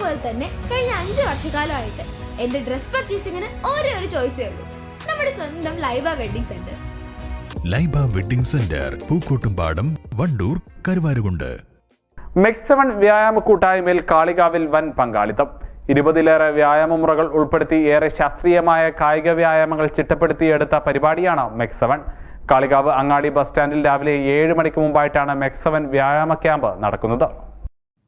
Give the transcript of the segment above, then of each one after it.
പോലെ തന്നെ കഴിഞ്ഞ 5 വർഷക്കാലമായിട്ട് എന്റെ ഡ്രസ് പർച്ചേസിംഗിന് ഒരേ ഒരു ചോയ്സേ ഉള്ളൂ, നമ്മുടെ സ്വന്തം Laiba wedding centre. Laiba wedding centre, Pookkottumpadam, Wandoor, Karuvarakundu. MEX7 വ്യായാമ കൂട്ടായ്മയിൽ കാളികാവിൽ വൻ പങ്കാളിത്തം. 20ലേറെ വ്യായാമ മുറകൾ ഉൾപ്പെടുത്തി ഏറെ ശാസ്ത്രീയമായ കായിക വ്യായാമങ്ങൾ ചിട്ടപ്പെടുത്തിയെടുത്ത പരിപാടിയാണ് MEX7. കാളികാവ് അങ്ങാടി ബസ് സ്റ്റാൻഡിൽ രാവിലെ 7 മണിക്ക് മുമ്പായിട്ടാണ് MEX7 വ്യായാമ ക്യാമ്പ് നടക്കുന്നത്.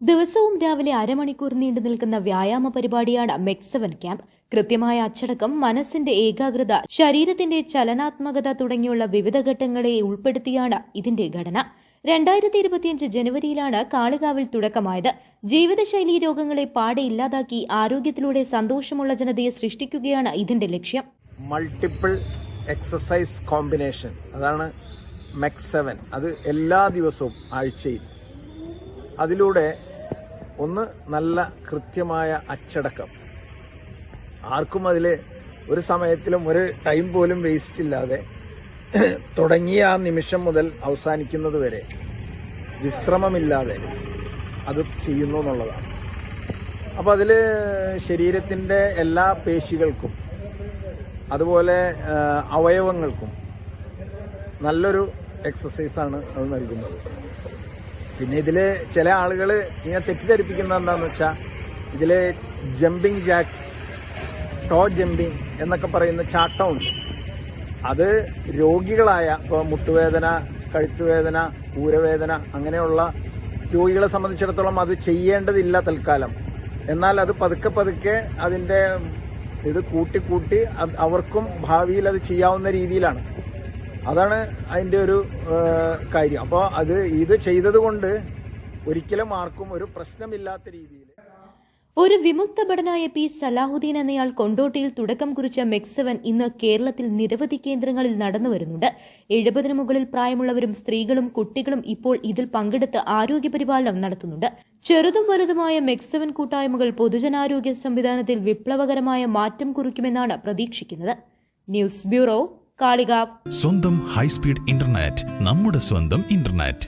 ദിവസവും രാവിലെ അരമണിക്കൂർ നീണ്ടു നിൽക്കുന്ന വ്യായാമ പരിപാടിയാണ് MEX7 ക്യാമ്പ്. കൃത്യമായ അച്ചടക്കം, മനസ്സിന്റെ ഏകാഗ്രത, ശരീരത്തിന്റെ ചലനാത്മകത തുടങ്ങിയുള്ള വിവിധ ഘട്ടങ്ങളെ ഉൾപ്പെടുത്തിയാണ് ഇതിന്റെ ഘടന. 2025 ജനുവരിയിലാണ് കാളികാവിൽ തുടക്കമായത്. ജീവിതശൈലീ രോഗങ്ങളെ പാടെ ഇല്ലാതാക്കി ആരോഗ്യത്തിലൂടെ സന്തോഷമുള്ള ജനതയെ സൃഷ്ടിക്കുകയാണ് ഇതിന്റെ ലക്ഷ്യം. മൾട്ടിപ്പിൾ എക്സസൈസ് കോമ്പിനേഷൻ, അതാണ് MEX7. അത് എല്ലാ ദിവസവും ആഴ്ചയിൽ. അതിലൂടെ ഒന്ന് നല്ല കൃത്യമായ അച്ചടക്കം, ആർക്കും അതിൽ ഒരു സമയത്തിലും ഒരു ടൈം പോലും വേസ്റ്റ് ഇല്ലാതെ തുടങ്ങിയ ആ നിമിഷം മുതൽ അവസാനിക്കുന്നത് വരെ വിശ്രമമില്ലാതെ അത് ചെയ്യുന്നു എന്നുള്ളതാണ്. അപ്പോൾ അതിൽ ശരീരത്തിൻ്റെ എല്ലാ പേശികൾക്കും അതുപോലെ അവയവങ്ങൾക്കും നല്ലൊരു എക്സസൈസാണ് അത് നൽകുന്നത്. പിന്നെ ഇതിൽ ചില ആളുകൾ ഇങ്ങനെ തെറ്റിദ്ധരിപ്പിക്കുന്നത് എന്താണെന്ന് വെച്ചാൽ, ഇതിൽ ജമ്പിങ് ജാക്ക്, ടോ ജമ്പിങ് എന്നൊക്കെ പറയുന്ന ചാട്ടമുണ്ട്. അത് രോഗികളായ, ഇപ്പോൾ മുട്ടുവേദന, കഴുത്തുവേദന, ഊരവേദന അങ്ങനെയുള്ള രോഗികളെ സംബന്ധിച്ചിടത്തോളം അത് ചെയ്യേണ്ടതില്ല തൽക്കാലം. എന്നാൽ അത് പതുക്കെ പതുക്കെ അതിൻ്റെ ഇത് കൂട്ടി അവർക്കും ഭാവിയിൽ അത് ചെയ്യാവുന്ന രീതിയിലാണ്. അതാണ് അതിൻ്റെ ഒരു കാര്യം. അപ്പോൾ ഇത് ചെയ്തതുകൊണ്ട് ഒരിക്കലും ആർക്കും ഒരു പ്രശ്നമില്ലാത്ത രീതിയിൽ. ഒരു വിമുക്ത ഭടനായ പി സലാഹുദ്ദീൻ എന്നയാൾ കൊണ്ടോട്ടിയിൽ തുടക്കം കുറിച്ച MEX7 ഇന്ന് കേരളത്തിൽ നിരവധി കേന്ദ്രങ്ങളിൽ നടന്നുവരുന്നുണ്ട്. 70 മുകളിൽ പ്രായമുള്ളവരും സ്ത്രീകളും കുട്ടികളും ഇപ്പോൾ ഇതിൽ പങ്കെടുത്ത് ആരോഗ്യപരിപാലനം നടത്തുന്നുണ്ട്. ചെറുതും വലുതുമായ MEX7 കൂട്ടായ്മകൾ പൊതുജനാരോഗ്യ സംവിധാനത്തിൽ വിപ്ലവകരമായ മാറ്റം കുറിക്കുമെന്നാണ് പ്രതീക്ഷിക്കുന്നത്. News bureau, Kalikavu. സ്വന്തം ഹൈസ്പീഡ് ഇന്റർനെറ്റ്, നമ്മുടെ സ്വന്തം ഇന്റർനെറ്റ്.